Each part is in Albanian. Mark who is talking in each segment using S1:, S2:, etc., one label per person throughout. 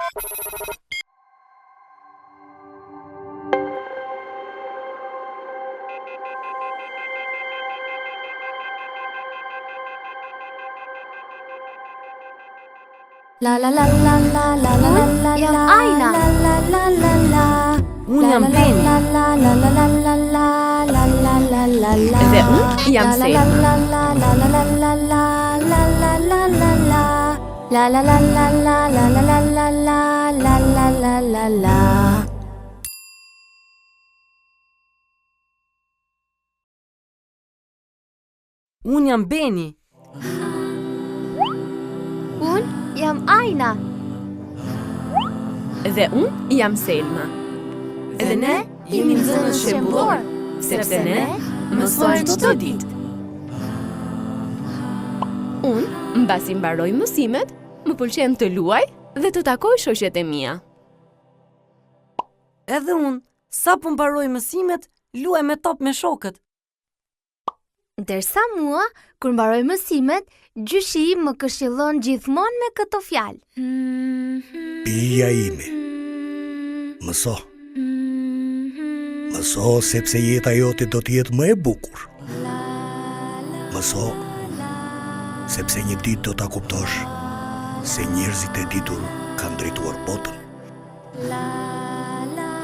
S1: La la la la la la la la la.
S2: Jam Ajna.
S1: La la la la.
S3: Unë jam Beni.
S1: La la la la la la la la la la la la.
S3: Dhe unë jam Selma.
S1: La la la la la la la la la la la la. La la la la la la la la la la la la la la.
S3: Unë jam Beni.
S2: Unë jam Ajna.
S3: Dhe unë jam Selma. Dhe ne jemi nxënës shembullor, sepse ne mësojmë çdo ditë. Unë, mbasi mbaroj mësimet, më pëlqen të luaj dhe të takoj shoqet e mia.
S4: Edhe unë, sa po mbaroj mësimet, luaj me top me shokët.
S2: Ndërsa mua, kur mbaroj mësimet, gjyshi më këshillon gjithmonë me këtë fjalë.
S5: Pija ime, mëso. Mëso sepse jeta jote do t'jetë më e bukur. Mëso sepse një ditë do t'a kuptosh se njerëzit e ditur kanë drejtuar botën.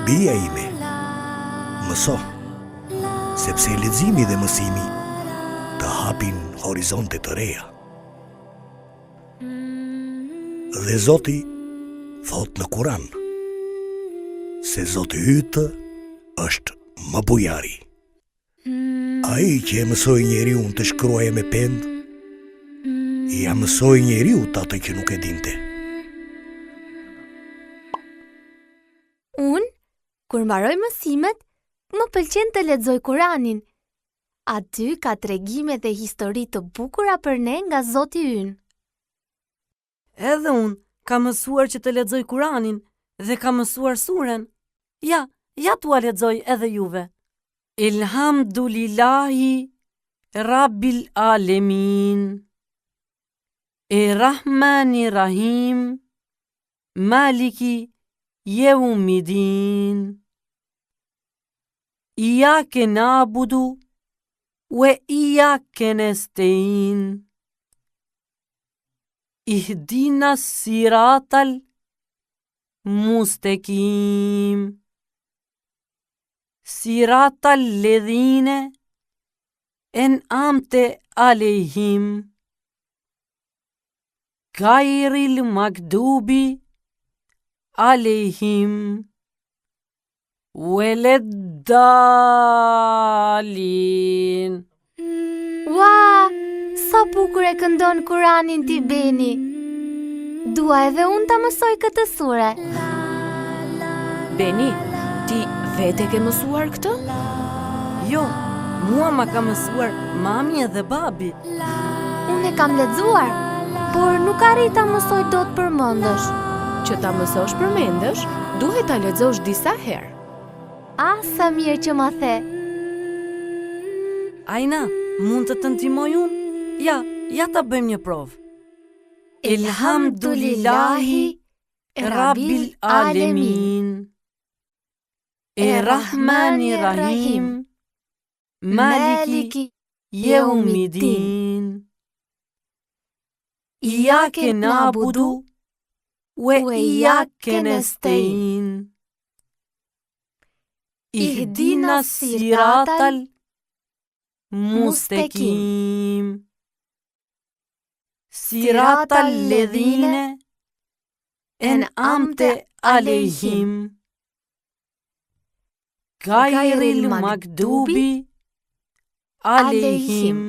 S5: Bija ime, mëso sepse leximi dhe mësimi të hapin horizonte të reja. Dhe Zoti thot në Kuran se Zoti ytë është më bujari. Ai që e mësoi njeriu të shkruaje me pend, ja mësoi njeriu atë që nuk e dinte.
S2: Unë, kur mbaroj mësimet, më pëlqen të lexoj Kuranin. Aty ka tregime dhe histori të bukura për ne nga Zoti ynë.
S4: Edhe unë, ka mësuar që të lexoj Kuranin dhe ka mësuar suren. Ja t'ua lexoj edhe juve. Elhamdulillahi Rabbil Alemin. Rahmani Rahim. Maliki Yevmidin. Iyake na'budu wa iyake nesta'in. Ihdinas siratal mustaqim. Siratal ledhine en'amte alejhim. Gairil magdubi alejhim. Weleddalin.
S2: Ua, sa bukur e këndon Kuranin ti Beni. Dua edhe unë ta mësoj këtë sure.
S3: Beni, ti vete ke mësuar këtë?
S4: Jo, mua ma ka mësuar mami edhe babi.
S2: Unë e kam lexuar, por nuk arrita mësoj dot përmendesh.
S3: Që ta mësosh përmendesh, duhet ta lexosh disa herë.
S2: Ah, sa mirë që ma the.
S4: Ajna, mund të ndihmoj unë? Ja ta bëjmë një provë. Elhamdulillahi Rabbil Alemin. Rahmani Rahim. Maliki Yevmidin. Iyake na'budu wa iyake nesta'in. Ihdinas siratal mustaqim. Siratal ledhine en'amte alejhim. Gairil magdubi alejhim.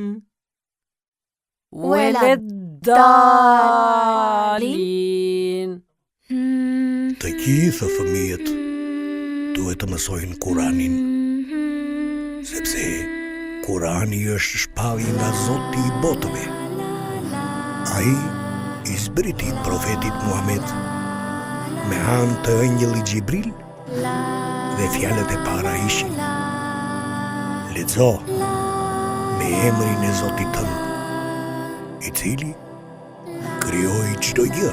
S4: Weleddalin.
S5: Të gjithë fëmijët duhet të mësojnë Kuranin, sepse Kurani është shpallje nga Zoti i botëve. Ai i zbriti profetit Muhammed me anë të engjëllit Xhibril dhe fjalët e para ishin: lexo me emrin e Zotit tënd, i cili krijoi çdo gjë.